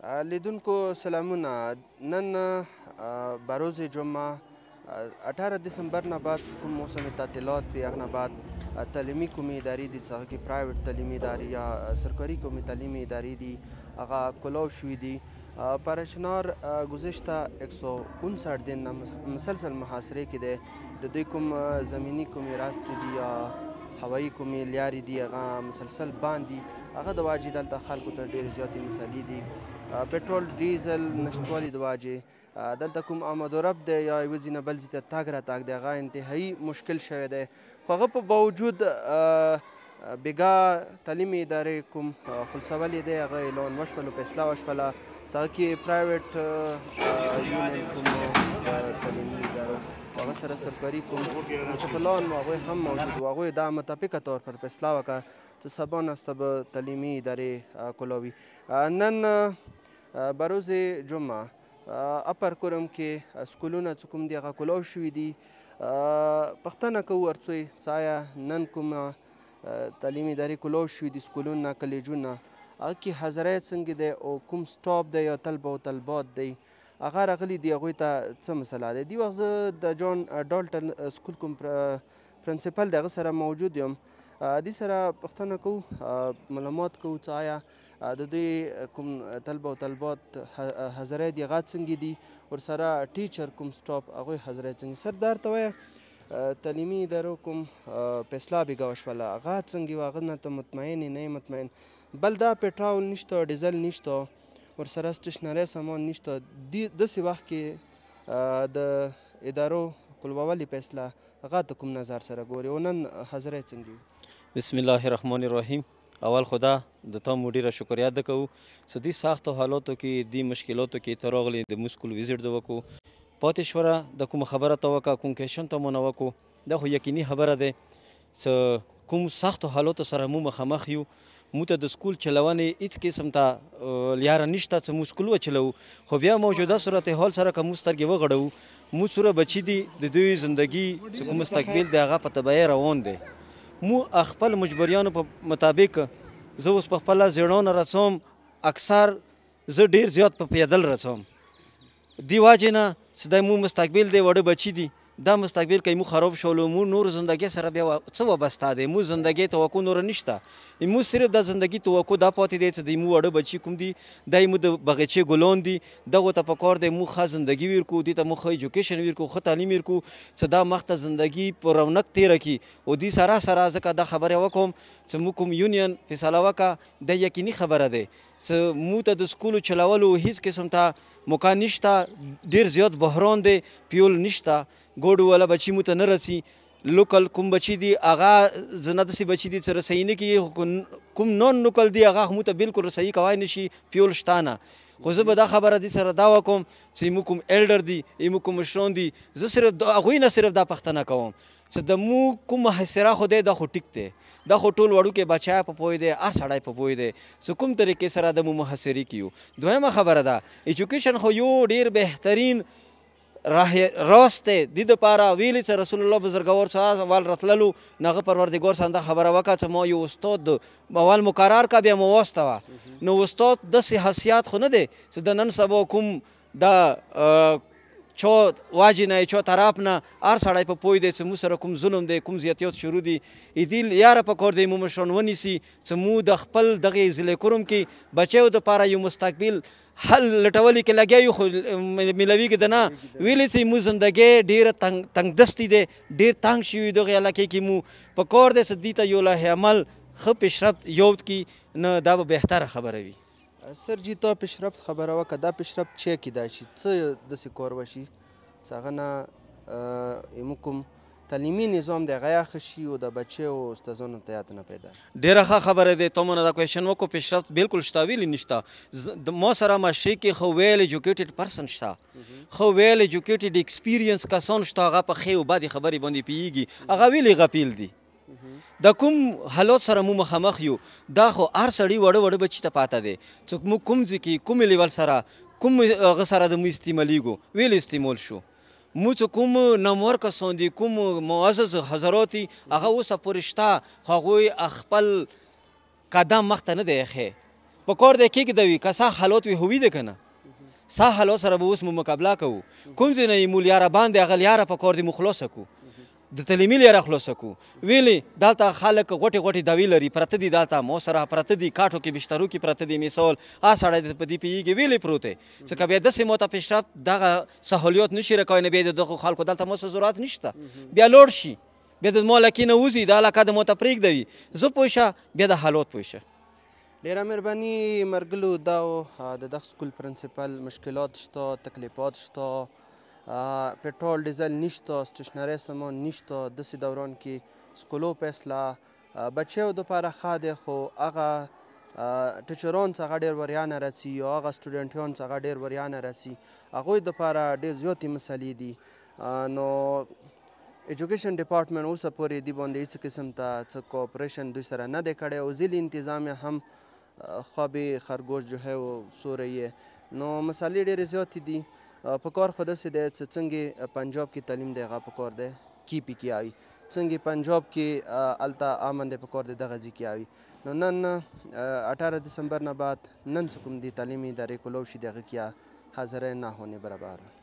لیدونکو سلامونه. نن بروز جمعه 18 دسامبر نه بعد کوم موسم تعطیلات وي هغه نه بعد تعلیمي کومې ادارې دي چې هغه کې پرایویټ تعلیمي ادارې یا سرکاري کومې تعلیمي ادارې دي هغه کلاو شوي دي. پرچنار گذشته 159 دن مسلسل محاصره کې دی. د دوی کوم زمینی کومې راستې دي یا هوایي کومې لیارې دي هغه مسلسل بند دي. هغه د واجې دلته خلکو ته ډېرې زیاتې مسلې دي. پټرول ډیزل نشتوالي د واجې دلته کوم آمد و رفت دی یا یوه ځای نه بل ځای ته تګ راتګ دی هغه انتهایي مشکل شوی دی. خو هغه په باوجود بېګا تعلیمي ادارې کوم خلصولی دی هغه اعلان وشول فیصله وشوله چې هغه کې پرایویټ یونین کوم تعلیمي ادارو هغه سره سرکاري کوم منصفلان و هغوی هم موجود و. هغوی دا متفقه طور پر فیصله وکړه چې سبا نسته به تعلیمي ادارې کلاوي. نن بروز جمعه اپر کرم کې سکولونه چې کوم دي هغه کلاو شوي دي. پوښتنه کوو ورڅوی چې آیا نن کومه تعلیمي ادارې کلاو شوي دي سکولونه کلیجونه هغه کې حاضری څنګه دی او کوم سټاپ دی یا طلبه او طالبات دی هغه راغلي دي هغوی ته څه مسله دی. دې وخت زه د جان ډالټن سکول کوم پرنسپل دی هغه سره موجود یم. دې سره پوښتنه کوو معلومات کوو چې آیا د دوی کوم طلبه او طالبات حاضری دي هغه څنګه دي ورسره ټیچر کوم سټاپ هغوی حاضری څنګه. سردار ته وایه تعلیمي ادارو کوم فیصله بېګا وشوله هغه څنګه وه هغه نه ته مطمئن یې نه یې مطمئن. بل دا پټرول نشته ډیزل نشته ورسره سټیشنري سامان نشته. داسې وخت کې د ادارو کلوولي فیصله هغه ته کوم نظر سره ګوري او نن حاضری څنګه وي؟ بسم الله الرحمن الرحیم. اول خدا د تا مو ډیره شکریا ده کوو چې دې سختو حالاتو کې دې مشکلاتو کې ته راغلې د موږ سکول ویزیټ ده وکړو. پاتې شوره د کومه خبره ته وکړه کوم کوېشن ته مو نه وکړو دا خو یقیني خبره دی چې کوم سختو حالاتو سره مو مخامخ یو. مو ته د سکول چلونې هېڅ قسم ته لیاره نشته چې مو سکول وچلوو خو بیا موجوده صورتحال سره که مو سترګې وغړوو مو څومره بچي دي د دوی زندګي چې کوم مستقبل دی هغه په تبعیه روان دی. مو خپل مجبوریانو په مطابق زه اوس په خپله زیړونه رڅوم اکثر زه ډېر زیات په پیدل رڅوم دې واجې نه چې دا مو مستقبل دی وړه بچي دي دا مستقبل که مو خراب شولو مو نور زندگی سره بیا څه وابسته دی. مو زندگی توقع نور نشته. مو صرف د زندگی توقع دا پاتې دی چې د مو وړه بچي کوم دي دا مو د بغچې ګلان دي دغو ته پکار دی مو ښه زندگی ورکو دې ته مو ښه ایجوکیشن ورکو ښه تعلیم ورکو چې دا مخته زندگی په رونق تیره کړي. او دې سره سره ځکه دا خبره وکړم چې مو کوم یونین فیصله وکړه دا یقیني خبره دی چې مو ته د سکولو چلولو هیڅ قسم ته موقع نشته. ډېر زیات بحران دی پیول نشته ګوډو والا بچي مو ته نه رسي. لوکل کوم بچي دي هغه زه نه داسې بچي دي چې رسوي نه کېږي کوم نون لوکل دي هغه مو ته بالکل رسوي کوای نه شي پیول شته نه. خو زه به دا خبره دې سره دا وکړم چې مو کوم ایلډر دي مو کوم مشران دي زه صرف هغوی نه صرف دا پوښتنه کوم چې د مو کوم محاصره خو دی دا خو ټیک دی دا خو ټول وړوکی بچی په پوه دی هر سړی په پوه دی چې کوم طریقې سره د مو محاصرې کیو. دویمه خبره ده ایجوکیشن خو یو ډېر بهترین راست دی دې دپاره ویلي چې رسول الله بزرګور صلی وال رتللو نغه پروردګار څنګه خبره وکړه چې ما یو استاد اول مقرر کا بیا مو واستوه نو استاد داسې حیثیت خو نه دی چې د نن سبا کوم د چا واجې نه چا طرف نه هر سړی په پوه دی چې مو سره کوم ظلم دی کوم زیاتیات شروع دي دې یاره پکار دی مو مشران ونیسي چې مو د خپل دغې ضلع کرم کې بچیو دپاره یو مستقبل حل لټولي کې لګیا یو خو میلویږي د نه ویلې چې مو زندګۍ ډېره تنګ دستي دی ډېر تنګ شوي دغې علاقې کې مو پکار دی چې دې ته یو لایحه عمل ښه پیشرفت یاد کړي نه دا به بهتره خبره وي. سر جی تا پیشرفت خبره وکړه دا پیشرفت چی کیدای شي څه داسې کار وشي چې هغه نه موږ کوم تعلیمي نظام دی هغه ښه شي او د بچیو او استادانو ته یاد نه پیدا. ډېره ښه خبره دی تا مونه دا کوېشن وکړو پیشرفت بالکل شته ویلي نشته. ما سره معاشرې کې ښه ویل ایجوکیټډ پرسن شته ښه ویل ایجوکیټډ ایکسپیرینس کسان شته هغه په ښې او بدې خبرې باندې پوهېږي هغه ویلي غپیل دي. د کوم حالات سره مو مخامخ یو دا خو هر سړي وړه وړه بچي ته پاته دی چې موږ کوم ځای کې کومې لیول سره کوم هغه سره د مو استعمالیږو ویل استعمال شو مو چې کوم نامور کسان دي کوم معزز حضرات دي هغه اوسه پورې شته خو هغوی خپل قدم مخته نه دی ایښی په کار دی کېږدوي که سا حالات وي هوي ده که نه سا حالات سره به اوس مو مقابله کوو کوم ځای نه یې مو لیاره باندې هغه لیاره په کار دی مو خلاصه کړو د تعلیمي لیاره خلاصه کړو ویلې دلته خلک غوټې غوټې دوی لري پرته دي دلته مو سره پرته دي کاټو کې بشترو کې پرته دي مثال سړی په دې پوهېږي ویلې پروت دی ځکه بیا داسې مو ته پیشرفت دغه سهولیات نشي راکوی نه بیا د دغو خلکو دلته مو څه ضرورت نشته بیا لوړ شي بیا د ما لکې نه وځي دا علاقه د مو ته پرېږدوي زه پوه شه بیا د حالات پوه شه ډیره مهرباني مرګلو دا د دغه سکول پرنسپل مشکلات شته تکلیفات شته پټرول ډیزل نشته سټیشنري سامان نشته داسې دوران کې سکولو فیصله بچیو دپاره ښه دی خو هغه ټیچران څخه ډېر وریانه راځي او هغه سټوډنټیان څخه ډېر وریانه راځي هغوی دپاره ډېر زیاتې مسلې دي نو ایجوکیشن ډپارټمنټ اوسه پورې دې باندې هېڅ قسم ته څه کوآپریشن دوی سره نه دی کړی او ضلعي انتظامیه هم خواب خرگوش جو ہے وہ سو رہی ہے نو مسالې ډېرې زیاتې دي په کار خو داسې دی چې څنګه پنجاب کې تعلیم دی هغه په کار دی کی پی کې آوي څنګه پنجاب کې هلته امن دی په کار دی دغه ځای کې آوي نو نن 18 دسمبر نه بعد نن چې کوم دی تعلیمي ادارې کلو شي د هغه کې حاضرۍ نه ہونے برابر